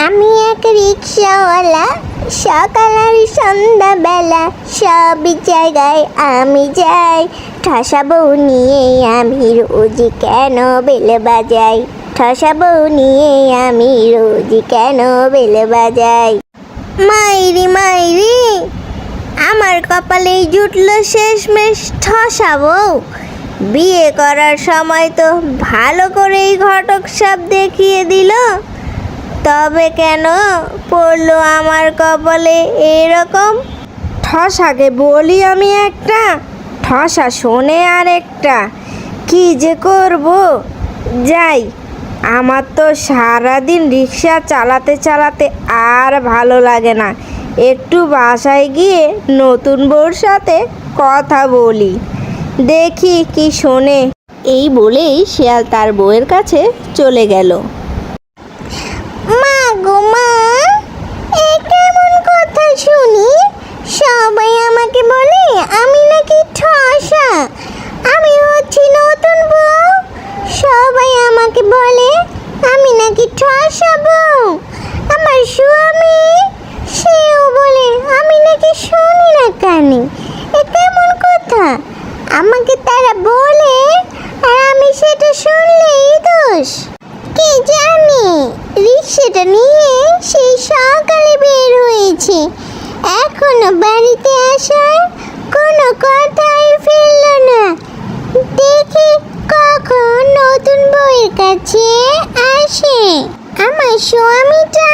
আমি এক রিক্সাওয়ালা, সকাল আর সন্ধ্যাবেলা সব জায়গায় আমি যাই। ঠসা বউ নিয়ে আমি রোজ কেন বেল বাজাই, ঠসা বউ নিয়ে আমি রোজ কেন বেল বাজাই। মাইরি মাইরি, আমার কপালেই জুটলো শেষমেশ ঠসা বউ। বিয়ে করার সময় তো ভালো করেই ঘটক সাপ দেখিয়ে দিল, তবে কেন পড়লো আমার কপালে এরকম। ঠসাকে বলি আমি একটা, ঠসা শোনে আর একটা, কি যে করব। যাই, আমার তো সারাদিন রিক্সা চালাতে চালাতে আর ভালো লাগে না, একটু বাসায় গিয়ে নতুন বউর সাথে কথা বলি, দেখি কি শোনে। এই বলেই শিয়াল তার বউয়ের কাছে চলে গেল। মা গো মা, এ কেমন কথা শুনি, সবাই আমাকে বলে আমি নাকি ঠসা, আমি হচ্ছি নতুন বউ। সবাই আমাকে বলে আমি নাকি ঠসা বউ। আমার স্বামী সেও বলে আমি নাকি শুনি না কানে। এ কেমন কথা, আমাকে তারা বলে আর আমি সেটা শুনলেই দোষ। কে জানে, রিক্সাটা নিয়ে সেই সকালে বের হয়েছে, এখনো বাড়িতে আসার কোনো কথাই ফেলল না। দেখি কখন নতুন বউয়ের কাছে আসে। আমার স্বামীটা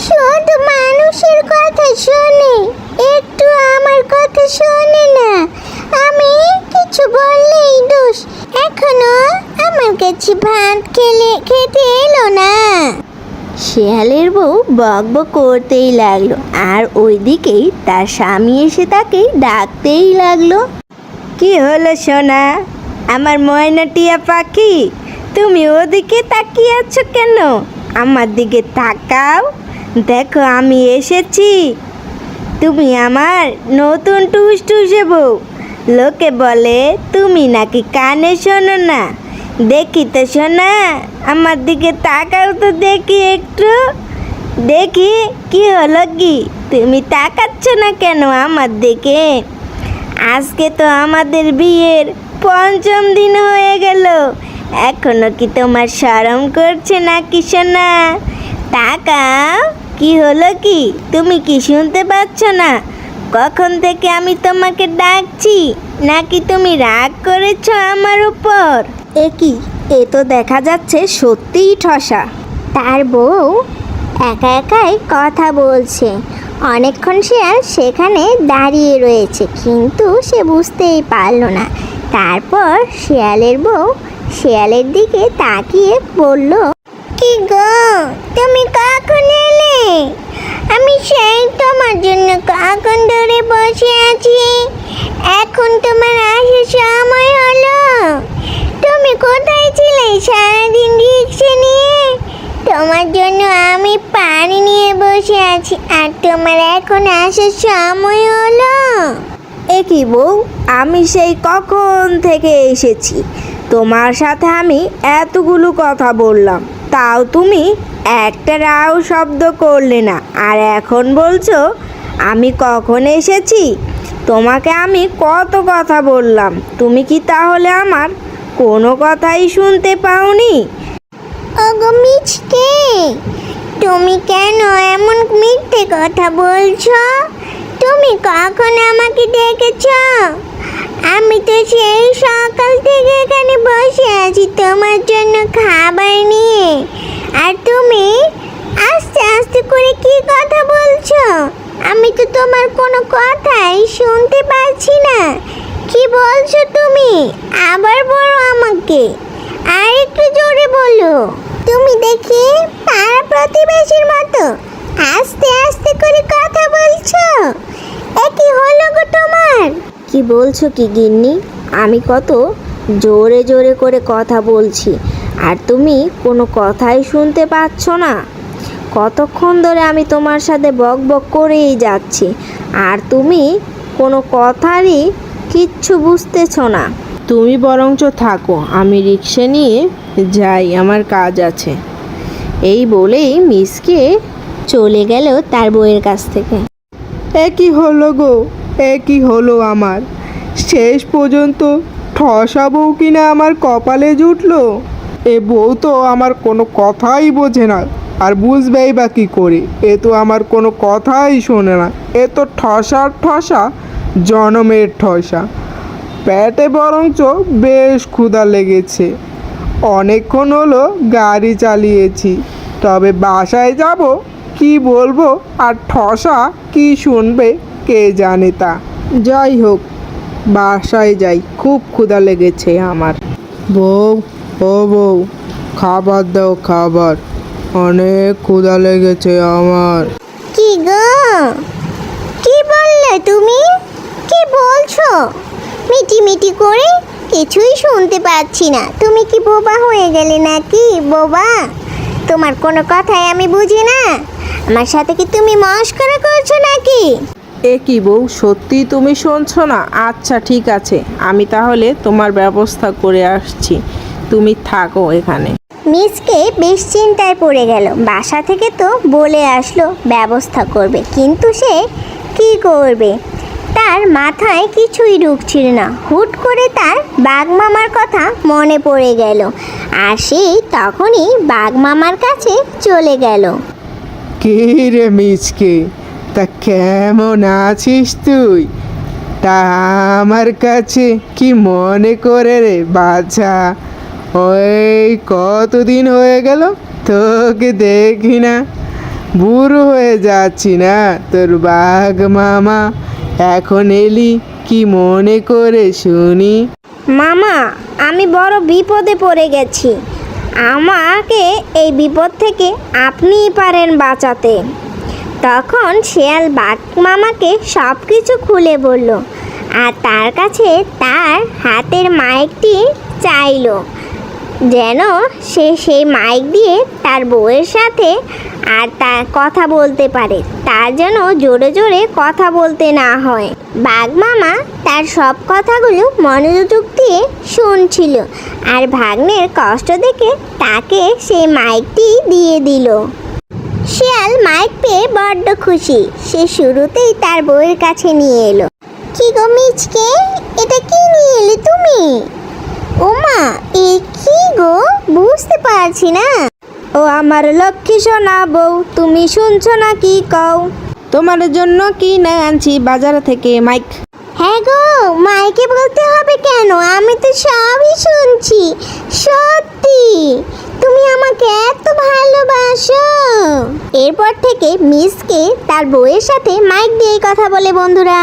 শুধু মানুষের কথা শোনে, একটু আমার কথা শোনে না। আমি কিছু বললেই দোষ, এখনো আমার কাছে ভাত খেতে এলো না। শিয়ালের বউ বক বক করতেই লাগলো, আর ওইদিকেই তার স্বামী এসে তাকে ডাকতেই লাগলো। কি হলো সোনা, আমার ময়না টিয়া পাখি, তুমি ওদিকে তাকিয়ে আছো কেন? আমার দিকে তাকাও, দেখো আমি এসেছি। তুমি আমার নতুন টুসটুসে বউ, লোকে বলে তুমি নাকি কানে শোনো না। দেখি তো সোনা, আমার দিকে তাকাও তো দেখি একটু, দেখি কি হলো কি, তুমি তাকাচ্ছ না কেন আমার দিকে? আজকে তো আমাদের বিয়ের ৫ম দিন হয়ে গেল, এখনো কি তোমার শরম করছে নাকি সোনা? তাকাও, কি হলো কি, তুমি কি শুনতে পাচ্ছ না? কখন থেকে আমি তোমাকে ডাকছি, নাকি তুমি রাগ করেছো আমার উপর? এ কি, এ তো দেখা যাচ্ছে সত্যিই ঠসা। তার বউ একা একাই কথা বলছে। অনেকক্ষণ শিয়াল সেখানে দাঁড়িয়ে রয়েছে, কিন্তু সে বুঝতেই পারল না। তারপর শিয়ালের বউ শিয়ালের দিকে তাকিয়ে বলল, কি গো, তুমি কখন এলে? আমি সেই তোমার জন্য কখন ধরে বসে আছি, এখন তোমার আসার সময় হলো। তুমি কোথায় ছিলে সারাদিন রিক্সা নিয়ে? তোমার জন্য আমি পানি নিয়ে বসে আছি, আর তোমার এখন আসার সময় হলো। এ কি বউ, আমি সেই কখন থেকে এসেছি, তোমার সাথে আমি এতগুলো কথা বললাম, তাও তুমি একটা রাও শব্দ করলে না, আর এখন বলছো আমি কখন এসেছি? তোমাকে আমি কত কথা বললাম, তুমি কি তাহলে আমার কোনো কথাই শুনতে পাওনি? ওগো মিচকে, তুমি কেন এমন মিথ্যে কথা বলছো? তুমি কখন আমাকে ডেকেছ? আমি তো সেই সকাল থেকে এখানে বসে আছি তোমার জন্য খাবার নিয়ে, আর তুমি আস্তে আস্তে করে কি কথা বলছো? আমি তো তোমার কোনো কথাই শুনতে পাচ্ছি না। কি বলছো তুমি? আবার বলো আমাকে, আর একটু জোরে বলো। তুমি দেখি পাড়া প্রতিবেশীর মতো আস্তে আস্তে করে কথা বলছো, এ কি হলো গো তোমার? কি বলছো কি গিন্নি, আমি কত জোরে জোরে করে কথা বলছি, আর তুমি কোনো কথাই শুনতে পাচ্ছ না? কতক্ষণ ধরে আমি তোমার সাথে বক বক করেই যাচ্ছি, আর তুমি কোনো কথারই কিচ্ছু বুঝতেছ না। তুমি বরঞ্চ থাকো, আমি রিক্সা নিয়ে যাই, আমার কাজ আছে। এই বলেই মিসকে চলে গেল তার বউয়ের কাছ থেকে। এ কি হলো গো, এ কি হলো আমার? শেষ পর্যন্ত ঠসা বউ কিনা আমার কপালে জুটলো। এ বউ তো আমার কোনো কথাই বোঝে না, আর বুঝবেই বা কী করে? এ তো আমার কোনো কথাই শোনে না। এ তো ঠসার ঠসা, জনমের ঠসা। পেটে বরঞ্চ বেশ ক্ষুধা লেগেছে। অনেকক্ষণ হলো গাড়ি চালিয়েছি, তবে বাসায় যাব কি বলবো আর ঠসা কি শুনবে কে জানে তা। যাই হোক, বাসায় যাই, খুব ক্ষুধা লেগেছে আমার। বউ, ও বউ, খাবার দাও খাবার, অনেক ক্ষুধা লেগেছে আমার। কি গো, কি বললে তুমি? কি বলছো? মিটি মিটি করে কিছুই শুনতে পাচ্ছি না। তুমি কি বোবা হয়ে গেলে নাকি? বোবা, তোমার কোনো কথাই আমি বুঝি না। আমার সাথে কি তুমি মস্করা করছো নাকি? এ কি বউ, সত্যি তুমি শুনছো না? আচ্ছা ঠিক আছে, আমি তাহলে তোমার ব্যবস্থা করে আসছি, তুমি থাকো এখানে। মিসকে বেশ চিন্তায় পড়ে গেল। বাসা থেকে তো বলে আসলো ব্যবস্থা করবে, কিন্তু সে কি করবে? তার মাথায় কিছুই ঢুকছিল না। হুট করে তার বাঘ মামার কথা মনে পড়ে গেল, আর সে তখনই বাঘ মামার কাছে চলে গেল। কে রে মিচকে, তা কেমন আছিস তুই? তা আমার কাছে কি মনে করে রে বাছা? ওই কতদিন হয়ে গেল তোকে দেখি না। বুড়ো হয়ে যাচ্ছি না তোর বাঘ মামা, এখন এলি কি মনে করে শুনি? মামা, আমি বড় বিপদে পড়ে গেছি। আমাকে এই বিপদ থেকে আপনিই পারেন বাঁচাতে। তখন শিয়াল বাঘ মামাকে সব কিছু খুলে বলল, আর তার কাছে তার হাতের মাইকটি চাইলো, যেন সে সেই মাইক দিয়ে তার বউয়ের সাথে আর তার কথা বলতে পারে, তার যেন জোরে জোরে কথা বলতে না হয়। বাঘ মামা তার সব কথাগুলো মনোযোগ দিয়ে শুনছিল, আর ভাগ্নের কষ্ট দেখে তাকে সেই মাইকটি দিয়ে দিল। শিয়াল মাইক পেয়ে বড্ড খুশি। সে শুরুতেই তার বউয়ের কাছে নিয়ে এলো। কি গো মিচকে, এটা কি নিয়ে এলে তুমি? ওমা, এ কি গো, বুঝতে পারছি না। ও আমার লক্ষ্মী সোনা বউ, তুমি শুনছো না কি কও? তোমার জন্য কি না আনছি বাজার থেকে মাইক। হ্যাঁ গো, মাইকে বলতে হবে কেন? আমি তো সবই শুনছি। সত্যি তুমি আমাকে এত ভালোবাসো? এরপর থেকে মিসকে তার বউয়ের সাথে মাইক দিয়ে কথা বলে বন্ধুরা।